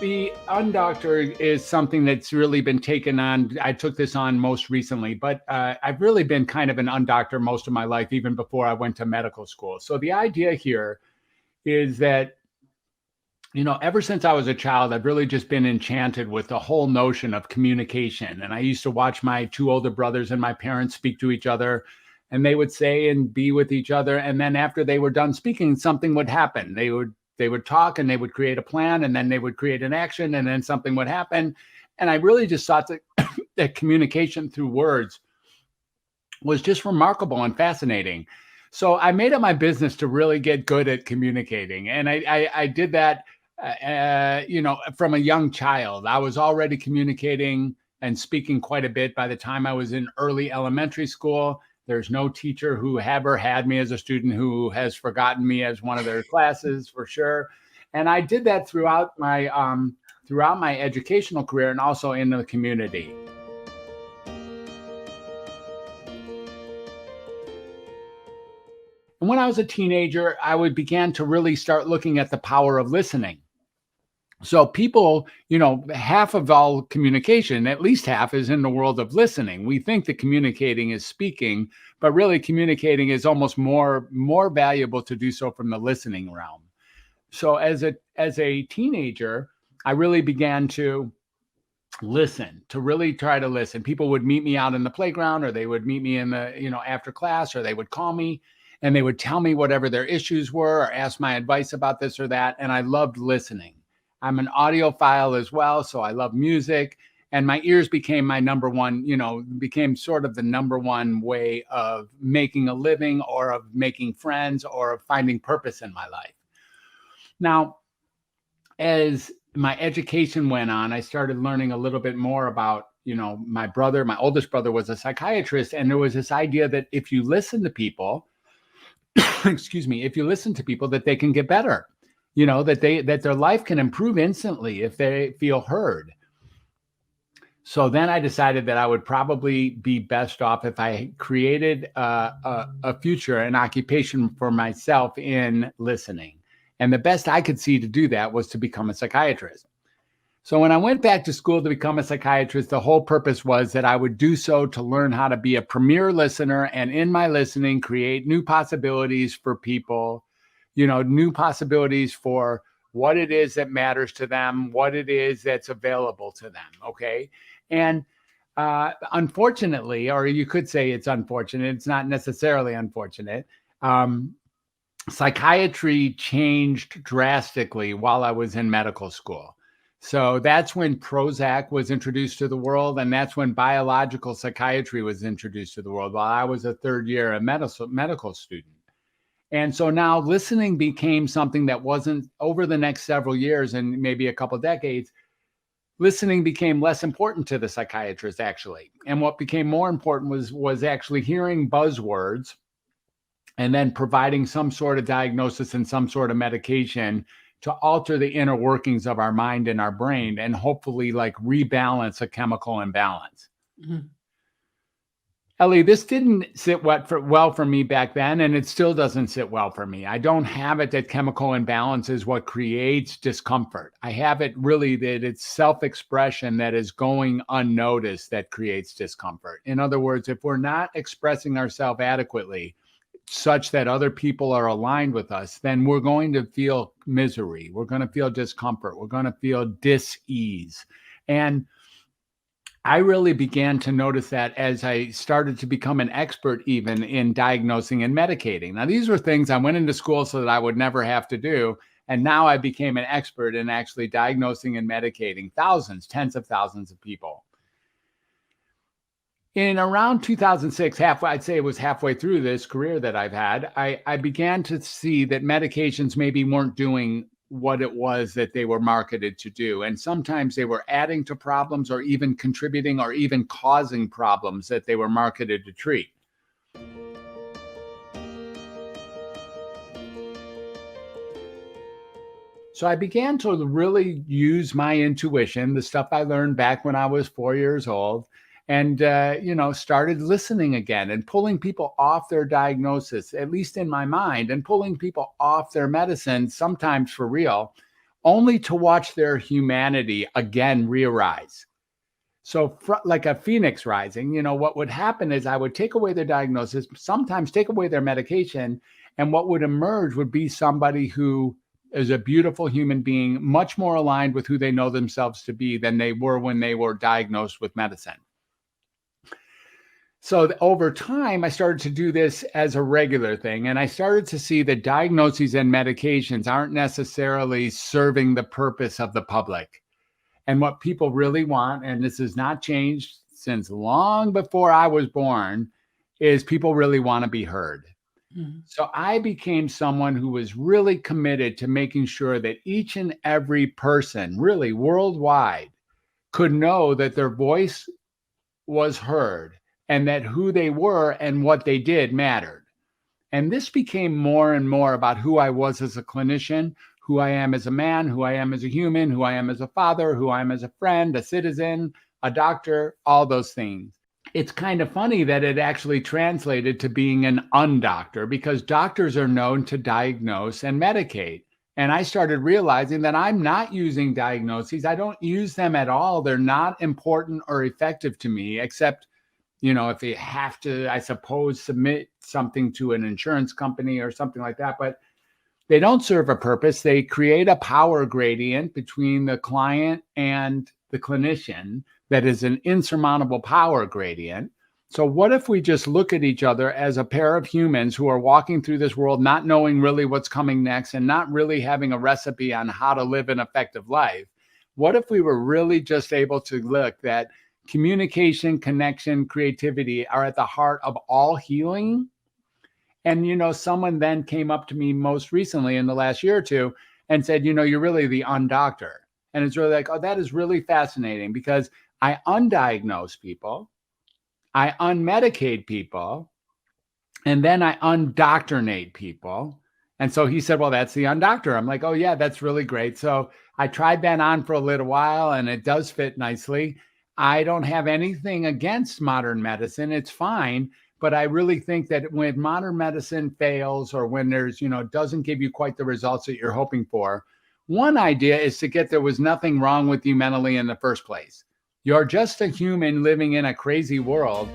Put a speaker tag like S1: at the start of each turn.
S1: The undoctor is something that's really been taken on. I took this on most recently, but I've really been kind of an undoctor most of my life, even before I went to medical school. So the idea here is that, ever since I was a child, I've really just been enchanted with the whole notion of communication. And I used to watch my two older brothers and my parents speak to each other, and they would say and be with each other. And then after they were done speaking, something would happen. They would talk and they would create a plan, and then they would create an action, and then something would happen. And I really just thought that, that communication through words was just remarkable and fascinating. So I made it my business to really get good at communicating. And I did that, from a young child. I was already communicating and speaking quite a bit by the time I was in early elementary school. There's no teacher who ever had me as a student who has forgotten me as one of their classes, for sure. And I did that throughout my educational career and also in the community. And when I was a teenager, began to really start looking at the power of listening. So people, half of all communication, at least half, is in the world of listening. We think that communicating is speaking, but really communicating is almost more valuable to do so from the listening realm. So as a teenager, I really began to listen, to really try to listen. People would meet me out in the playground, or they would meet me in the, after class, or they would call me and they would tell me whatever their issues were or ask my advice about this or that. And I loved listening. I'm an audiophile as well, so I love music. And my ears became my number one, became sort of the number one way of making a living, or of making friends, or of finding purpose in my life. Now, as my education went on, I started learning a little bit more about, my oldest brother was a psychiatrist. And there was this idea that if you listen to people, if you listen to people, that they can get better. That their life can improve instantly if they feel heard. So then I decided that I would probably be best off if I created a future, an occupation for myself in listening. And the best I could see to do that was to become a psychiatrist. So when I went back to school to become a psychiatrist, the whole purpose was that I would do so to learn how to be a premier listener, and in my listening, create new possibilities for people, new possibilities for what it is that matters to them, what it is that's available to them. Okay. And unfortunately, or you could say it's unfortunate, it's not necessarily unfortunate. Psychiatry changed drastically while I was in medical school. So that's when Prozac was introduced to the world, and that's when biological psychiatry was introduced to the world while I was a third year medical student. And so now listening became something that wasn't, over the next several years and maybe a couple of decades, listening became less important to the psychiatrist, actually. And what became more important was actually hearing buzzwords and then providing some sort of diagnosis and some sort of medication to alter the inner workings of our mind and our brain, and hopefully rebalance a chemical imbalance. Mm-hmm. Ellie, this didn't sit well for me back then, and it still doesn't sit well for me. I don't have it that chemical imbalance is what creates discomfort. I have it really that it's self-expression that is going unnoticed that creates discomfort. In other words, if we're not expressing ourselves adequately, such that other people are aligned with us, then we're going to feel misery. We're going to feel discomfort. We're going to feel dis-ease. And I really began to notice that as I started to become an expert even in diagnosing and medicating. Now, these were things I went into school so that I would never have to do. And now I became an expert in actually diagnosing and medicating thousands, tens of thousands of people. In around 2006, I'd say it was halfway through this career that I've had, I began to see that medications maybe weren't doing what it was that they were marketed to do. And sometimes they were adding to problems, or even contributing, or even causing problems that they were marketed to treat. So I began to really use my intuition, the stuff I learned back when I was 4 years old, and started listening again and pulling people off their diagnosis, at least in my mind, and pulling people off their medicine, sometimes for real, only to watch their humanity again re-arise. So like a phoenix rising, what would happen is I would take away their diagnosis, sometimes take away their medication, and what would emerge would be somebody who is a beautiful human being, much more aligned with who they know themselves to be than they were when they were diagnosed with medicine. So over time, I started to do this as a regular thing, and I started to see that diagnoses and medications aren't necessarily serving the purpose of the public. And what people really want, and this has not changed since long before I was born, is people really want to be heard. Mm-hmm. So I became someone who was really committed to making sure that each and every person, really worldwide, could know that their voice was heard and that who they were and what they did mattered. And this became more and more about who I was as a clinician, who I am as a man, who I am as a human, who I am as a father, who I am as a friend, a citizen, a doctor, all those things. It's kind of funny that it actually translated to being an undoctor, because doctors are known to diagnose and medicate. And I started realizing that I'm not using diagnoses. I don't use them at all. They're not important or effective to me, except, if you have to, I suppose, submit something to an insurance company or something like that. But they don't serve a purpose. They create a power gradient between the client and the clinician that is an insurmountable power gradient. So what if we just look at each other as a pair of humans who are walking through this world, not knowing really what's coming next and not really having a recipe on how to live an effective life? What if we were really just able to look that communication, connection, creativity are at the heart of all healing? And, someone then came up to me most recently in the last year or two and said, you're really the undoctor. And it's really like, oh, that is really fascinating, because I undiagnose people, I unmedicate people, and then I undoctrinate people. And so he said, well, that's the undoctor. I'm like, oh, yeah, that's really great. So I tried that on for a little while, and it does fit nicely. I don't have anything against modern medicine. It's fine. But I really think that when modern medicine fails, or when there's, doesn't give you quite the results that you're hoping for, one idea is to get there was nothing wrong with you mentally in the first place. You're just a human living in a crazy world.